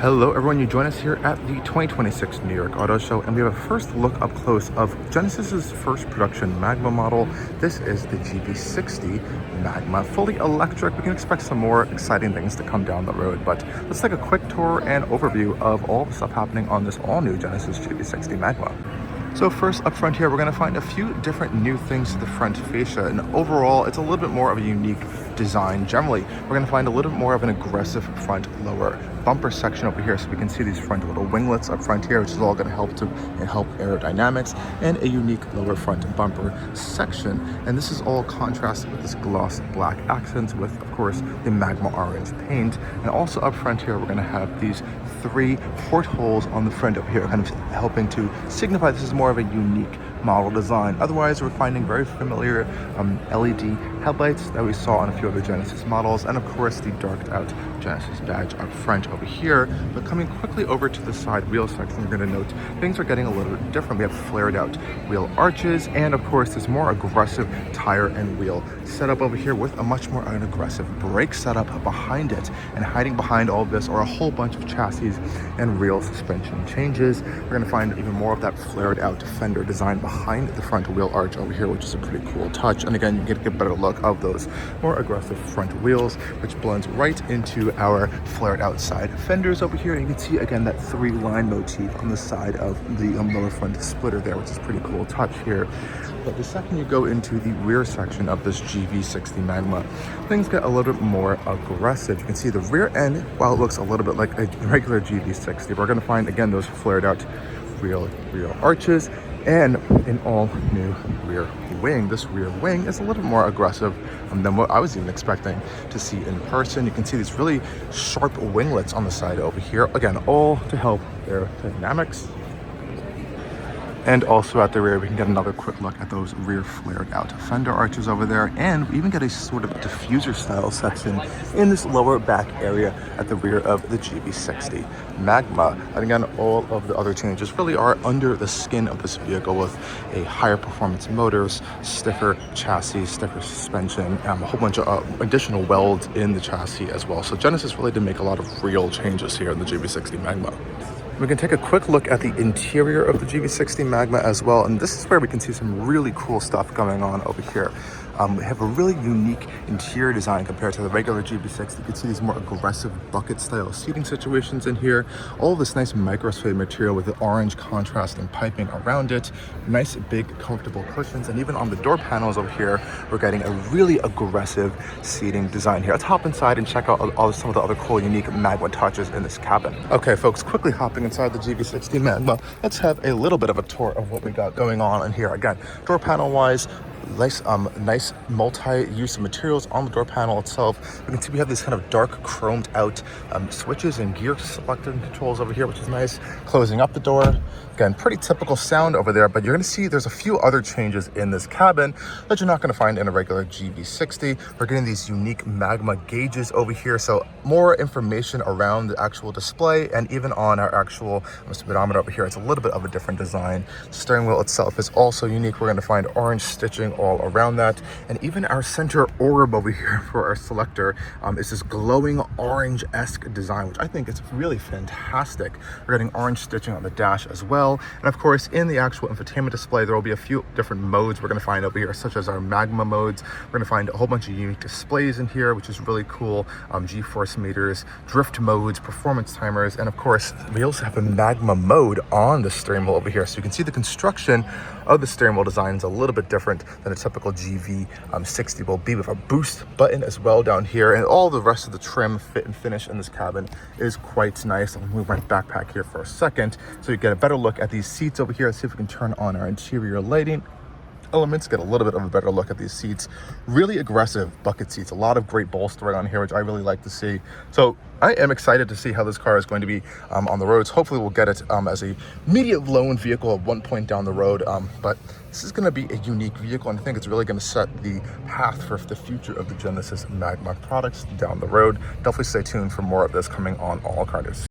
Hello everyone, you join us here at the 2026 New York Auto Show, and we have a first look up close of Genesis's first production Magma model. This is the GV60 Magma, fully electric. We can expect some more exciting things to come down the road, but let's take a quick tour and overview of all the stuff happening on this all-new Genesis GV60 Magma. So first up front here, we're going to find a few different new things to the front fascia, and overall it's a little bit more of a unique design. Generally, we're going to find a little bit more of an aggressive front lower bumper section over here, so we can see these front little winglets up front here, which is all going to help aerodynamics, and a unique lower front bumper section. And this is all contrasted with this gloss black accents with, of course, the Magma orange paint. And also up front here, we're going to have these three portholes on the front up here, kind of helping to signify this is more of a unique model design. Otherwise, we're finding very familiar LED headlights that we saw on a few other Genesis models, and of course the darked out Genesis badge up front over here. But coming quickly over to the side wheel section, you're going to note things are getting a little bit different. We have flared out wheel arches, and of course this more aggressive tire and wheel setup over here with a much more aggressive brake setup behind it. And hiding behind all of this are a whole bunch of chassis and real suspension changes. We're going to find even more of that flared out fender design behind the front wheel arch over here, which is a pretty cool touch. And again, you get a better look of those more aggressive front wheels, which blends right into our flared out side fenders over here. And you can see again that three line motif on the side of the lower front splitter there, which is pretty cool touch here. But the second you go into the rear section of this GV60 Magma, things get a little bit more aggressive. You can see the rear end, while it looks a little bit like a regular GV60, we're going to find again those flared out rear arches and an all new rear wing. This rear wing is a little bit more aggressive than what I was even expecting to see in person. You can see these really sharp winglets on the side over here, again all to help aerodynamics. And also at the rear, we can get another quick look at those rear flared out fender arches over there. And we even get a sort of diffuser style section in this lower back area at the rear of the GV60 Magma. And again, all of the other changes really are under the skin of this vehicle, with a higher performance motors, stiffer chassis, stiffer suspension, a whole bunch of additional welds in the chassis as well. So Genesis really did make a lot of real changes here in the GV60 Magma. We can take a quick look at the interior of the GV60 Magma as well, and this is where we can see some really cool stuff going on over here. We have a really unique interior design compared to the regular GV60. You can see these more aggressive bucket style seating situations in here. All of this nice microsuede material with the orange contrasting piping around it. Nice big comfortable cushions, and even on the door panels over here, we're getting a really aggressive seating design here. Let's hop inside and check out some of the other cool unique Magma touches in this cabin. Okay folks, quickly hopping inside the GV60 Magma, let's have a little bit of a tour of what we got going on in here. Again, door panel wise, nice multi-use materials on the door panel itself. We can see we have these kind of dark chromed out switches and gear selecting controls over here, which is nice. Closing up the door, again, pretty typical sound over there, but you're going to see there's a few other changes in this cabin that you're not going to find in a regular GV60. We're getting these unique Magma gauges over here, so more information around the actual display, and even on our actual speedometer over here, it's a little bit of a different design. The steering wheel itself is also unique. We're going to find orange stitching all around that, and even our center orb over here for our selector is this glowing orange-esque design, which I think is really fantastic. We're getting orange stitching on the dash as well, and of course in the actual infotainment display there will be a few different modes we're going to find over here, such as our Magma modes. We're going to find a whole bunch of unique displays in here, which is really cool. G-force meters, drift modes, performance timers, and of course we also have a Magma mode on the steering wheel over here, so you can see the construction of the steering wheel design is a little bit different than a typical GV60 will be, with a boost button as well down here, and all the rest of the trim, fit, and finish in this cabin is quite nice. I'll move my backpack here for a second so you get a better look at these seats over here. Let's see if we can turn on our interior lighting elements, get a little bit of a better look at these seats. Really aggressive bucket seats, a lot of great bolstering on here, which I really like to see. So I am excited to see how this car is going to be on the roads. Hopefully we'll get it as a medium loan vehicle at one point down the road, but this is going to be a unique vehicle, and I think it's really going to set the path for the future of the Genesis Magma products down the road. Definitely stay tuned for more of this coming on Allcarnews.